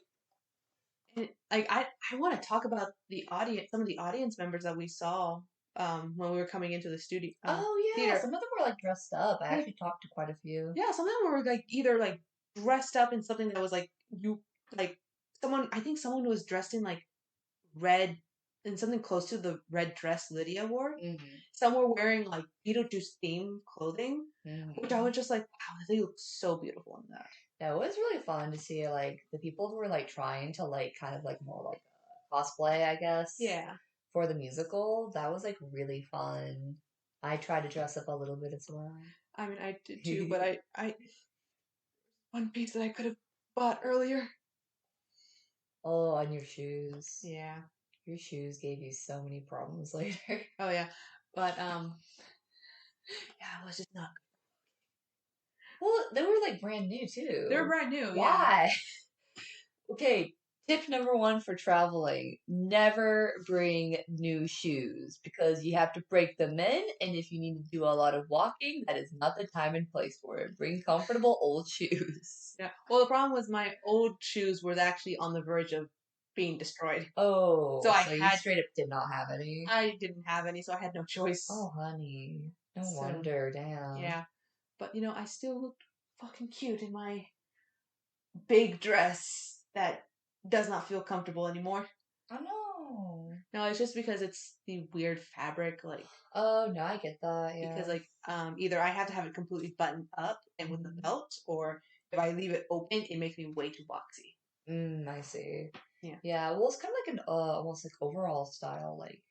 I want to talk about the audience, some of the audience members that we saw when we were coming into the studio Oh yeah, theater. some of them were like dressed up. I Like actually talked to quite a few. yeah, some of them were like either like dressed up in something that was like you like someone. I think someone was dressed in like red and something close to the red dress Lydia wore. Hmm. Some were wearing like Beetlejuice themed clothing, which I Hmm. was just like, wow, they look so beautiful in that. Yeah, it was really fun to see like the people who were like trying to like kind of like more like cosplay, I guess, Yeah, for the musical. That was like really fun. I tried to dress up a little bit as well. I mean, I did too, but I one piece that I could have bought earlier. Oh, and your shoes. Yeah. Your shoes gave you so many problems later. Oh yeah, but yeah, it was just not. Well, they were like brand new They're too. brand new. Yeah. Why? Okay, tip number one for traveling, never bring new shoes because you have to break them in, and if you need to do a lot of walking, that is not the time and place for it. Bring comfortable old shoes. Yeah. Well, the problem was my old shoes were actually on the verge of being destroyed, so Oh, so you straight up did not have any? I didn't have any, so I had no choice. Oh, honey. No So wonder, damn. yeah, but I still looked fucking cute in my big dress that does not feel comfortable anymore. I know. No, it's just because it's the weird fabric, like Oh, no, I get that, because yeah. like either I have to have it completely buttoned up and with a Mhm. belt, or if I leave it open, it makes me way too boxy. I see. Yeah. Yeah, well, it's kind of like an almost like overall style, like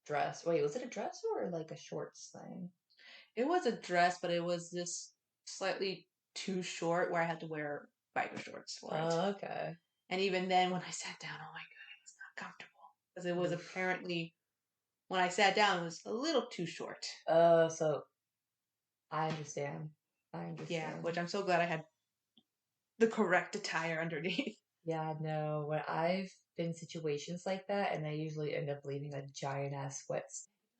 dress. Wait, was it a dress or like a shorts thing? It was a dress, but it was this slightly too short where I had to wear biker shorts for it. Oh, okay. And even then, when I sat down, oh my god, it was not comfortable because it was Oof. apparently when I sat down, it was a little too short. So I understand. I Yeah, understand. which I'm so glad I had the correct attire underneath. Yeah, no, when I've been in situations like that, and I usually end up leaving a giant ass sweat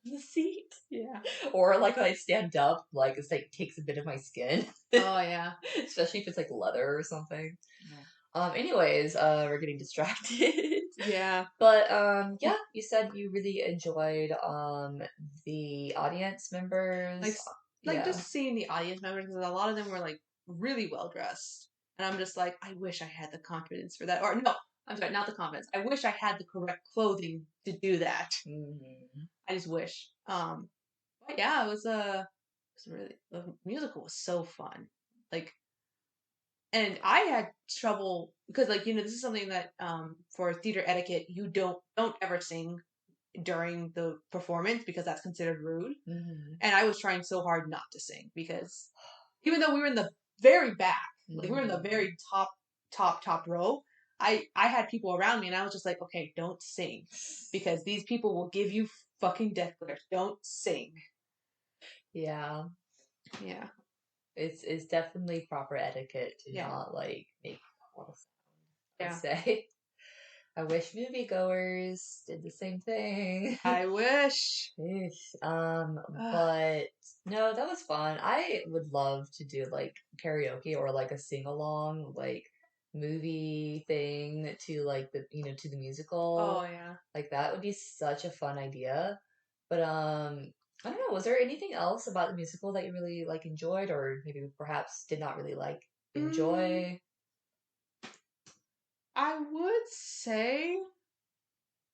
in the seat. Yeah. Or like when I stand up, like it's like takes a bit of my skin. Oh yeah. Especially if it's like leather or something. Yeah. Anyways, we're getting distracted. Yeah. But yeah, you said you really enjoyed the audience Like members. like Yeah. just seeing the audience members because a lot of them were like really well dressed, and I'm just like, I wish I had the confidence for that. Or no, I'm sorry, not the confidence. I wish I had the correct clothing to do that. Hmm. I just wish. But yeah, it was really the musical was so fun. Like, and I had trouble because like this is something that for theater etiquette you don't ever sing during the performance because that's considered rude. Hmm. And I was trying so hard not to sing because even though we were in the very back, like we were in the Mhm. very top row, I had people around me and I was just like, okay, don't sing. Because these people will give you fucking death glares. Don't sing. Yeah. Yeah. It's definitely proper etiquette to Yeah. not like make a lot of sound, I'd Yeah. say. I wish moviegoers did the same thing. I wish. Eesh. Ugh. But no, that was fun. I would love to do like karaoke or like a sing along like movie thing to like the to the Oh musical. yeah. Like that would be such a fun idea. But I don't know, was there anything else about the musical that you really like enjoyed or maybe perhaps did not really like Mm, enjoy? I would say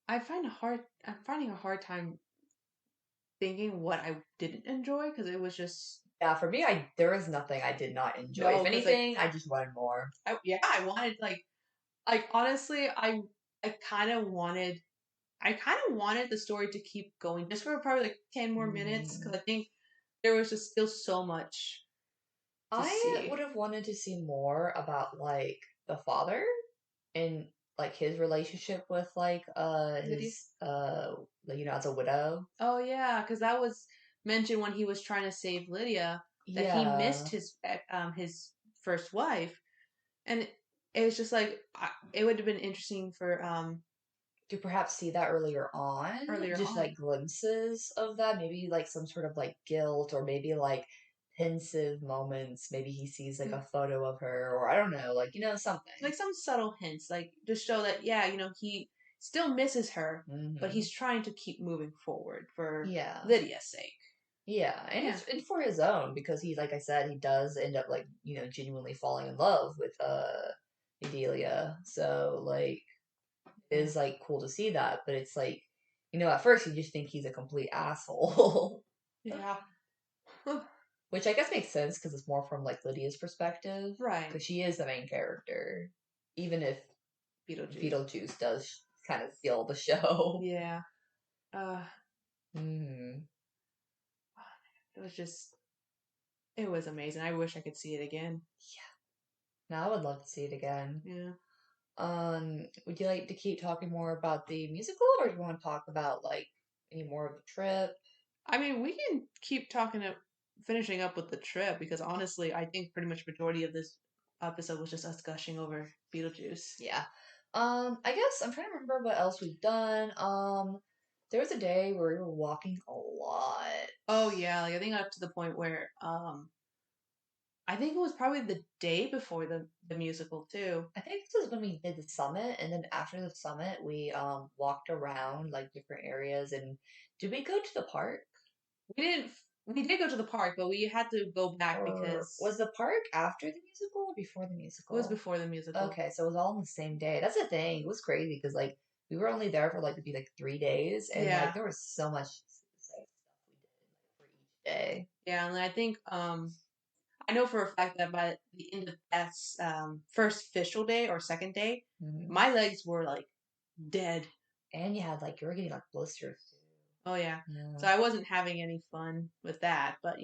I'm finding a hard time thinking what I didn't enjoy because it was just Yeah, for me, I there was nothing I did not enjoy. If no, because like anything, I just wanted more. I wanted like honestly I kind of wanted the story to keep going just for probably like 10 more minutes Mm. because I think there was just still so much to I would see. have wanted to see more about like the father and like his relationship with like Lydia? his as a widow. Oh yeah, because that was mentioned when he was trying to save Lydia that he missed Yeah. his first wife, and it was just like it would have been interesting for To perhaps see that earlier on, earlier just on. like glimpses of that, maybe like some sort of like guilt or maybe like pensive moments. Maybe he sees like a photo of her or I don't know, like something. Like some subtle hints, like to show that yeah, he still misses her, but Hmm. he's trying to keep moving forward for Yeah. Lydia's sake. Yeah, and Yeah, it's and for his own because he, like I said, he does end up like genuinely falling in love with Adelia. So like it yeah, is like cool to see that, but it's like at first you just think he's a complete asshole, yeah. which I guess makes sense because it's more from like Lydia's perspective Right, because she is the main character, even if Beetlejuice. Beetlejuice does kind of steal the show. Yeah, uh, Hmm. it was just it was amazing. I wish I could see it again. Now I would love to see it again. Yeah. Would you like to keep talking more about the musical, or do you want to talk about like any more of the trip? I mean, we can keep finishing up with the trip because honestly, I think pretty much majority of this episode was just us gushing over Beetlejuice. Yeah. I guess I'm trying to remember what else we've done. There was a day where we were walking a lot. Oh yeah, like I think up to the point where I think it was probably the day before the musical too. I think this is when we did the summit, and then after the summit, we walked around like different areas. And did we go to the park? We didn't we did go to the park, but we had to go back Or because was the park after the musical or before the it was musical? before the musical. Okay, so it was all on the same day. That's the thing. It was crazy because like we were only there for like to be like 3 days, and like Yeah. there was so much stuff we did like, for each day. Yeah, and I think I know for a fact that by the end of that first official day or second day, Hmm. my legs were like dead. And you had like you were getting like blisters too. Oh yeah. Yeah. So I wasn't having any fun with that, but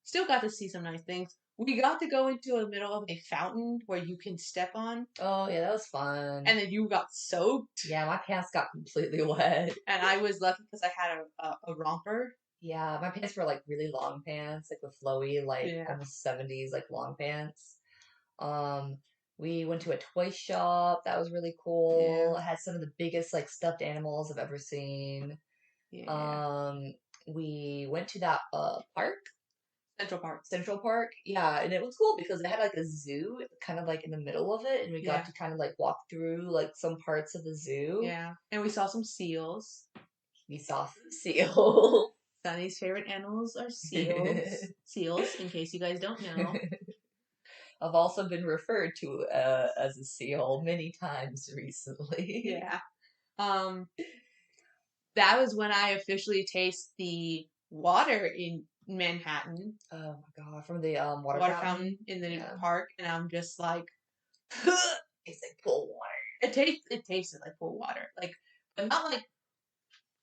still got to see some nice things. We got to go into the middle of a fountain where you can step on, Oh yeah, that was fun. and then you got soaked. Yeah, my pants got completely wet. And I was lucky because I had a romper. Yeah, my pants were like really long pants, like with flowy, like Yeah. almost 70s like long pants. Um, we went to a toy shop. That was really Yeah. cool. It had some of the biggest like stuffed animals I've ever seen. Yeah. Um, we went to that park, Central Park. Central Park. Yeah, and it was cool because it had like a zoo kind of like in the middle of it, and we got Yeah. to kind of like walk through like some parts of the zoo. Yeah. And we saw some seals. We saw some seals. Sunny's favorite animals are seals. Seals, in case you guys don't know. I've also been referred to as a seal many times recently. Yeah. Um, that was when I officially taste the water in Manhattan, Oh my god, from the water water fountain. fountain in the Yeah. park, and I'm just like, It's like pool water. it tasted like pool water, like, but not like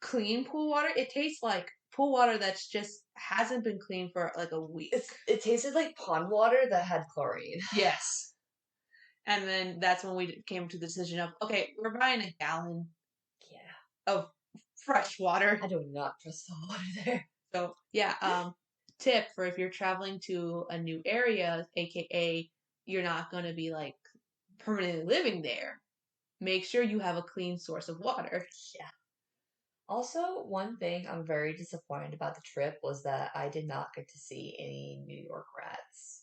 clean pool water. It tastes like pool water that's just hasn't been cleaned for like a week. It tasted like pond water that had chlorine. Yes. And then that's when we came to the decision of, okay, we're buying a gallon of fresh water. I do not trust the water there. So yeah, tip for if you're traveling to a new area, aka you're not gonna be like permanently living there, make sure you have a clean source of water. Yeah. Also, one thing I'm very disappointed about the trip was that I did not get to see any New York rats.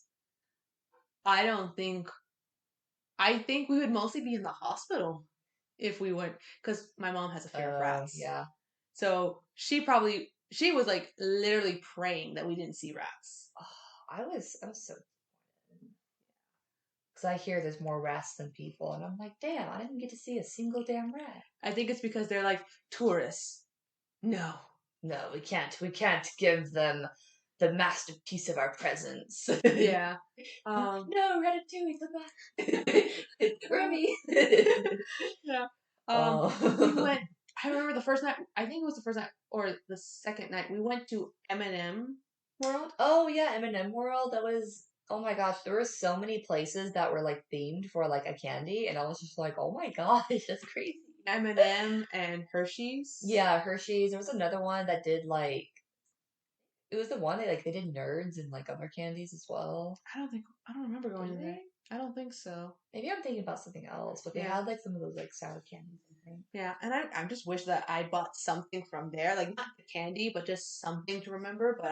I think we would mostly be in the hospital if we went, because my mom has a fear of rats. Yeah. So she was like literally praying that we didn't see rats. Oh, I was so disappointed. Because I hear there's more rats than people, and I'm like, damn, I didn't get to see a single damn rat. I think it's because they're like tourists. No, we can't give them the masterpiece of our presence. Yeah. No, Ratatouille, come back. Remy. Yeah. Oh. We went. I remember the first night. I think it was the first night or the second night. We went to M&M World. Oh yeah, M&M World. That was. Oh my gosh, there were so many places that were like themed for like a candy, and I was just like, oh my gosh, that's crazy. M&M and Hershey's. Yeah, Hershey's. There was another one that did like. It was the one that like they did nerds and like other candies as well. I don't remember going Did in they? there. I don't think so. Maybe I'm thinking about something else, but they Yeah. had like some of those like sour candies, I think. Yeah, and I just wish that I bought something from there, like not the candy, but just something to remember. But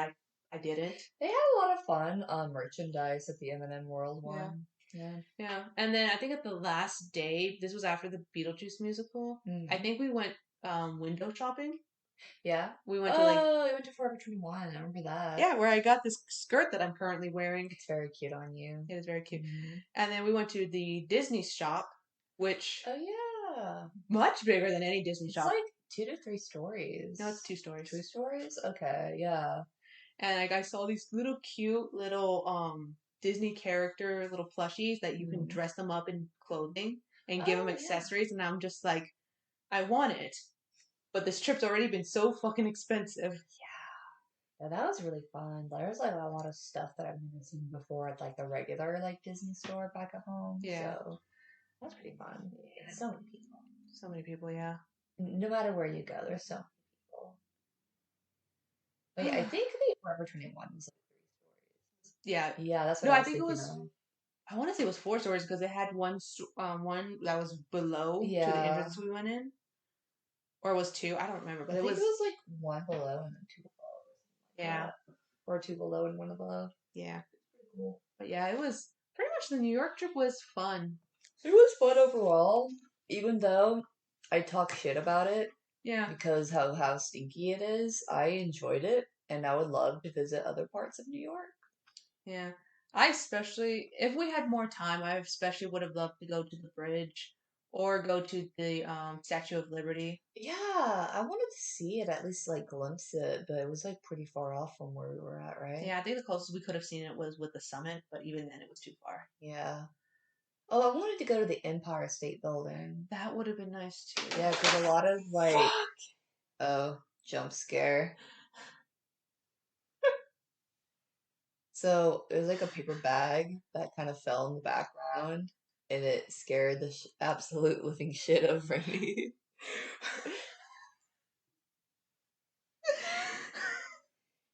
I didn't. They had a lot of fun merchandise at the M&M World one. Yeah. And then I think at the last day, this was after the Beetlejuice musical. I think we went window shopping. Yeah. We went to like we went to Forever 21. I remember that. Yeah, where I got this skirt that I'm currently wearing. It's very cute on you. It is very cute. And then we went to the Disney shop, which much bigger than any Disney shop. It's like 2 to 3 stories. No, it's 2 stories. 2 stories? Okay, yeah. And like I saw these little cute little Disney character little plushies that you can dress them up in clothing and give them accessories, and I'm just like, I want it. But this trip's already been so fucking expensive. Yeah, that was really fun. There's like a lot of stuff that I've never seen before at like the regular like Disney store back at home. Yeah. So that's pretty fun. Yeah. So many people. So many people, yeah. No matter where you go, there's so many people. But yeah, I think the Forever 21 was like 3 stories. Yeah. Yeah, that's what no, I I think it was. of. I want to say it was 4 stories because they had one that was below to the entrance we went in, or it was 2. I don't remember, but I it think was. It was like 1 below and then 2 above. Yeah. Or 2 below and 1 above. Yeah. Cool. But yeah, it was pretty much the New York trip was fun. It was fun overall, even though I talk shit about it. Yeah. Because how stinky it is. I enjoyed it, and I would love to visit other parts of New York. Yeah. I especially, if we had more time, I especially would have loved to go to the bridge or go to the Statue of Liberty. Yeah, I wanted to see it, at least like glimpse it, but it was like pretty far off from where we were at, right? Yeah, I think the closest we could have seen it was with the summit, but even then it was too far. Yeah. Oh, I wanted to go to the Empire State Building. That would have been nice too. Yeah, because a lot of like, jump scare. So it was like a paper bag that kind of fell in the background, and it scared the absolute living shit out of me.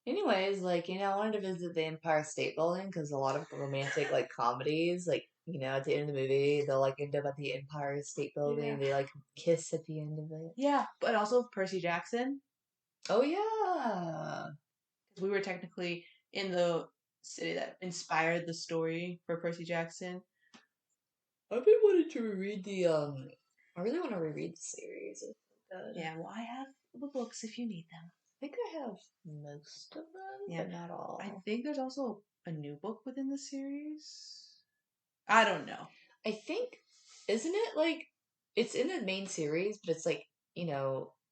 Anyways, like, I wanted to visit the Empire State Building because a lot of romantic, like, comedies, like, at the end of the movie, they'll, like, end up at the Empire State Building. Yeah. They, like, kiss at the end of it. Yeah, but also Percy Jackson. Oh, yeah. Because we were technically in the city that inspired the story for Percy Jackson. I've been wanting to reread I really want to reread the series. Yeah, well, I have the books if you need them. I think I have most of them, but not all. I think there's also a new book within the series. I don't know. I think, isn't it like, it's in the main series, but it's like,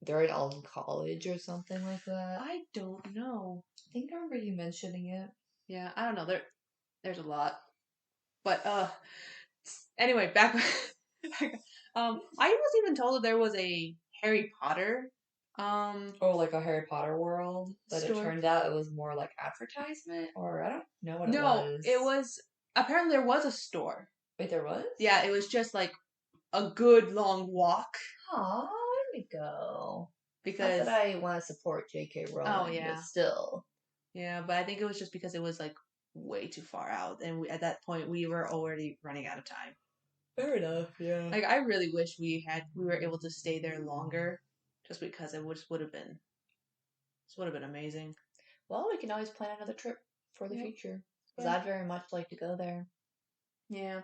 they're all in college or something like that. I don't know. I think I remember you mentioning it. Yeah, I don't know. There's a lot. But, anyway, back. I was even told that there was a Harry Potter Or like a Harry Potter world, but it Store. turned out it was more like advertisement, or I don't know what No, it was. it was apparently there was a store. Wait, there was? Yeah, it was just like a good long walk Aw, there we go. Not because that I want to support J.K. Rowling, yeah. but still. yeah, but I think it was just because it was like way too far out, and at that point we were already running out of time. Fair enough, yeah. Like I really wish we were able to stay there longer, just because it would have been amazing. Well, we can always plan another trip for the future. Because Yeah. I'd very much like to go there. Yeah.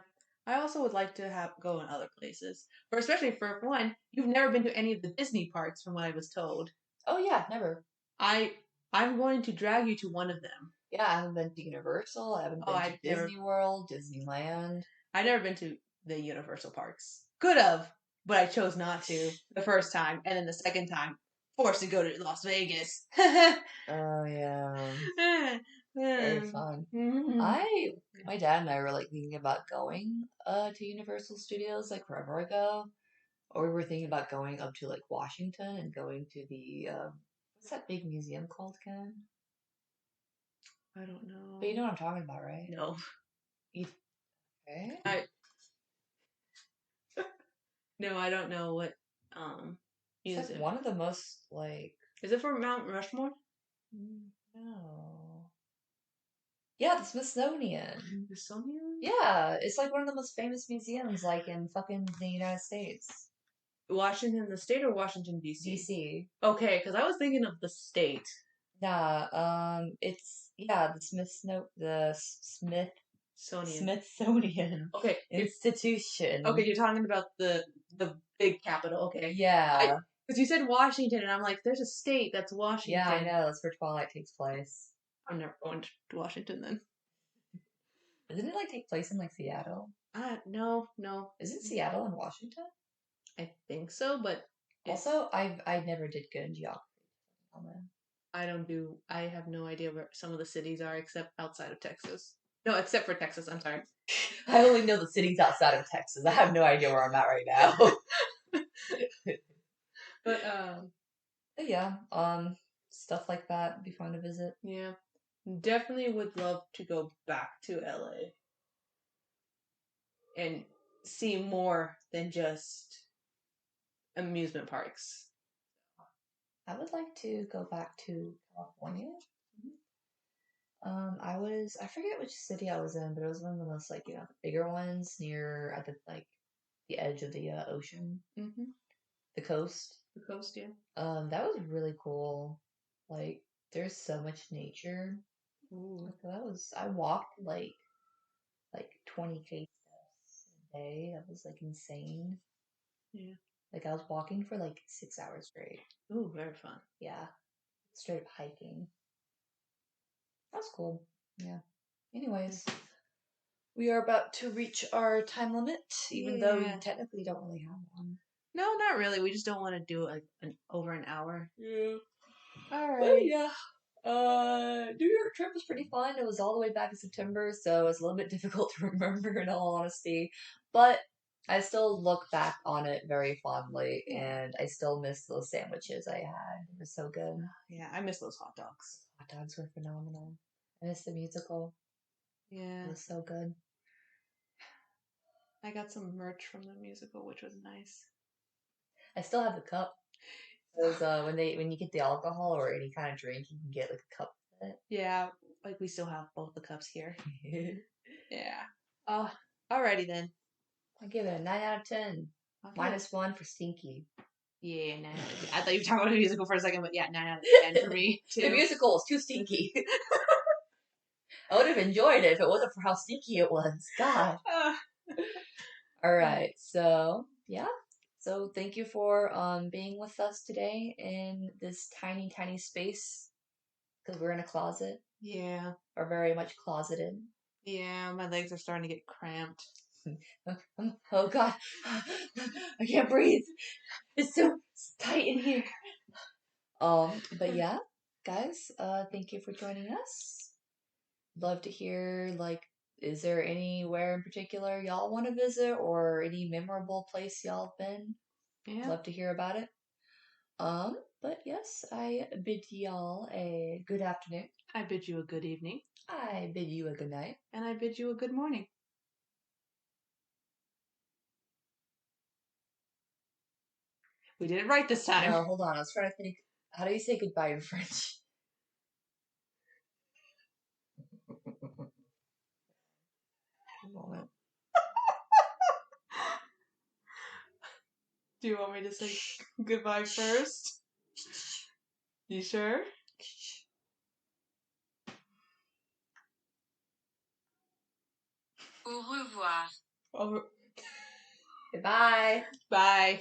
I also would like to go in other places. For especially for one, you've never been to any of the Disney parks from what I was told. Oh yeah, never. I'm going to drag you to one of them. Yeah, I haven't been to Universal, I haven't been to Disney World, Disneyland. I've never been to the Universal parks. Could have, but I chose not to the first time, and then the second time, forced to go to Las Vegas. Oh yeah. Very Very fun. Mm-hmm. My dad and I were like thinking about going to Universal Studios like forever ago. Or we were thinking about going up to like Washington and going to the what's that big museum called again? I don't know. But you know what I'm talking about, right? No. Okay. No, I don't know what It's like one of the most like. Is it for Mount Rushmore? No. Yeah, the Smithsonian. Smithsonian? Yeah, it's like one of the most famous museums, like in fucking the United States. Washington, the state, or Washington D.C. DC. Okay, because I was thinking of the state. Nah, it's the Smithsonian. Okay, institution. Okay, you're talking about the big capital. Okay. Yeah. Because you said Washington, and I'm like, there's a state that's Washington. Yeah, I know. That's where Twilight takes place. I'm never going to Washington then. Doesn't it like take place in like Seattle? No. Isn't Seattle in Washington? I think so, but also I never did good in geography. I have no idea where some of the cities are except outside of Texas. No, except for Texas. I'm sorry. I only know the cities outside of Texas. I have no idea where I'm at right now. But yeah, stuff like that would be fun to visit. Yeah, definitely would love to go back to LA and see more than just amusement parks. I would like to go back to California. I forget which city I was in, but it was one of the most like bigger ones near at the edge of the ocean, the coast. The coast, yeah. That was really cool. Like, there's so much nature. Ooh. I walked like 20K steps a day. That was like insane. Yeah. Like I was walking for like 6 hours straight. Ooh, very fun. Yeah. Straight up hiking. That's cool. Yeah. Anyways, we are about to reach our time limit, even though we technically don't really have one. No, not really. We just don't want to do it like over an hour. Yeah. All right. But yeah. New York trip was pretty fun. It was all the way back in September, so it's a little bit difficult to remember in all honesty. But I still look back on it very fondly, and I still miss those sandwiches I had. They were so good. Yeah, I miss those hot dogs. Hot dogs were phenomenal. I miss the musical. Yeah. It was so good. I got some merch from the musical, which was nice. I still have the cup. Because when you get the alcohol or any kind of drink, you can get like a cup with it. Yeah, like we still have both the cups here. Yeah. Alrighty then. I give it a 9 out of 10. Okay. -1 for Stinky. Yeah, 9 out of 10. I thought you were talking about the musical for a second, but yeah, 9 out of 10 for me too. The musical is too stinky. I would have enjoyed it if it wasn't for how stinky it was. God. Alright, so yeah. So thank you for being with us today in this tiny, tiny space. Because we're in a closet. Yeah. Or very much closeted. Yeah, my legs are starting to get cramped. Oh God. I can't breathe. It's so tight in here. But yeah, guys, thank you for joining us. Love to hear, is there anywhere in particular y'all want to visit or any memorable place y'all have been? Yeah. Love to hear about it. But yes, I bid y'all a good afternoon. I bid you a good evening. I bid you a good night. And I bid you a good morning. We did it right this time. No, hold on. I was trying to think. How do you say goodbye in French? A moment. Do you want me to say goodbye first? You sure? Au revoir. Over. Goodbye. Bye.